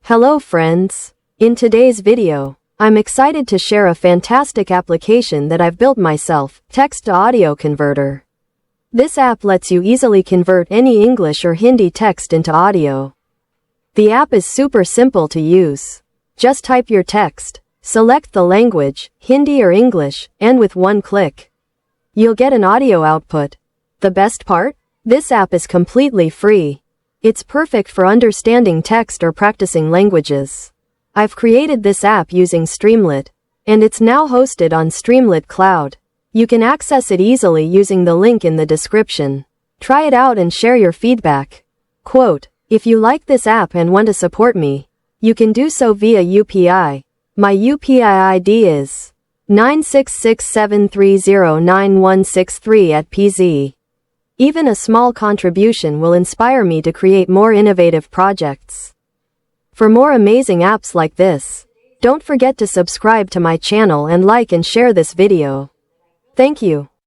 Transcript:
Hello friends. In today's video, I'm excited to share a fantastic application that I've built myself, text-to-audio converter. This app lets you easily convert any English or Hindi text into audio. The app is super simple to use. Just type your text, select the language, Hindi or English, and with one click, you'll get an audio output. The best part? This app is completely free. It's perfect for understanding text or practicing languages. I've created this app using Streamlit, and it's now hosted on Streamlit Cloud. You can access it easily using the link in the description. Try it out and share your feedback. Quote, if you like this app and want to support me, you can do so via UPI. My UPI ID is 96673091163 at PZ. Even a small contribution will inspire me to create more innovative projects. For more amazing apps like this, don't forget to subscribe to my channel and like and share this video. Thank you.